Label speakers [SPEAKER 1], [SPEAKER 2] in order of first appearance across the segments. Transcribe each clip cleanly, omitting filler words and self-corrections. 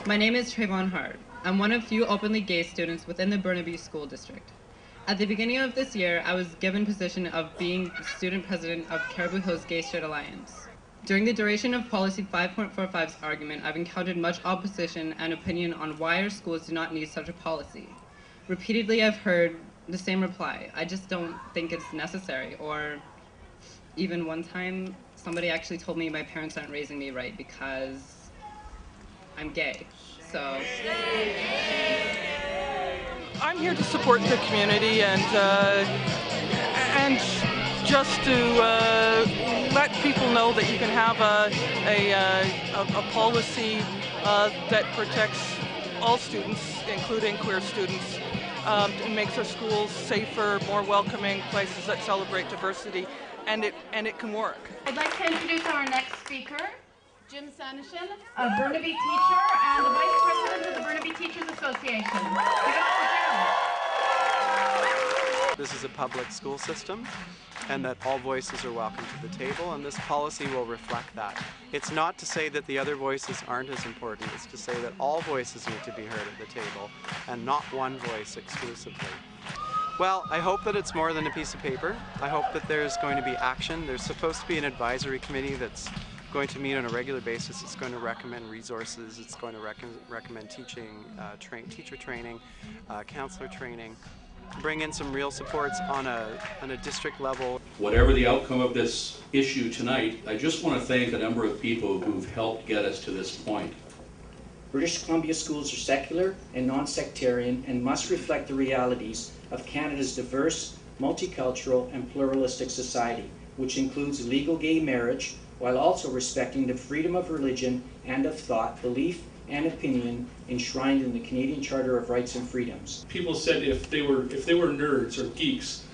[SPEAKER 1] My name is Trayvon Hart. I'm one of few openly gay students within the Burnaby School District. At the beginning of this year, I was given position of being student president of Caribou Hills Gay Straight Alliance. During the duration of Policy 5.45's argument, I've encountered much opposition and opinion on why our schools do not need such a policy. Repeatedly, I've heard the same reply: I just don't think it's necessary. Or even one time, somebody actually told me my parents aren't raising me right because I'm gay. So
[SPEAKER 2] I'm here to support the community and just to let people know that you can have a policy that protects all students, including queer students, and makes our schools safer, more welcoming places that celebrate diversity, and it can work.
[SPEAKER 3] I'd like to introduce our next speaker, Jim Sanishin, a Burnaby teacher and the Vice President of the Burnaby Teachers Association. Give it up for Jim.
[SPEAKER 4] This is a public school system, and that all voices are welcome to the table, and this policy will reflect that. It's not to say that the other voices aren't as important, it's to say that all voices need to be heard at the table, and not one voice exclusively. Well, I hope that it's more than a piece of paper. I hope that there's going to be action. There's supposed to be an advisory committee that's going to meet on a regular basis. It's going to recommend resources. It's going to recommend teaching, teacher training, counselor training, bring in some real supports on a district level.
[SPEAKER 5] Whatever the outcome of this issue tonight, I just want to thank a number of people who've helped get us to this point.
[SPEAKER 6] British Columbia schools are secular and non-sectarian and must reflect the realities of Canada's diverse, multicultural and pluralistic society, which includes legal gay marriage, while also respecting the freedom of religion and of thought, belief and opinion enshrined in the Canadian Charter of Rights and Freedoms.
[SPEAKER 7] People said if they were nerds or geeks,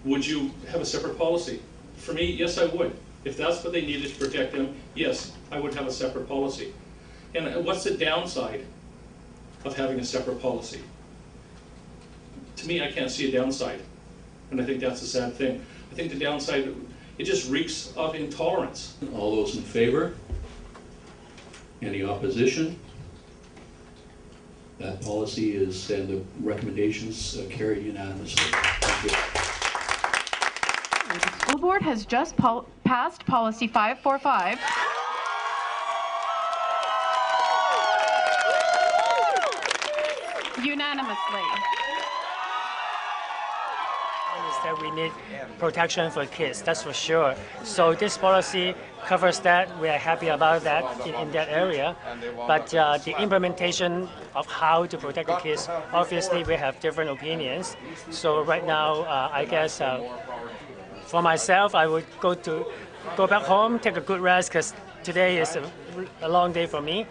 [SPEAKER 7] would you have a separate policy? For me, yes, I would. If that's what they needed to protect them, yes, I would have a separate policy. And what's the downside of having a separate policy? To me, I can't see a downside, and I think that's a sad thing. I think the downside, it just reeks of intolerance.
[SPEAKER 5] All those in favor? Any opposition? That policy is, and the recommendations carried unanimously. Thank you.
[SPEAKER 3] The school board has just passed Policy 545. Unanimously.
[SPEAKER 8] Is that we need protection for kids, that's for sure. So this policy covers that. We are happy about that in that area. But the implementation of how to protect the kids, obviously we have different opinions. So right now, I guess for myself, I would go back home, take a good rest, because today is a long day for me.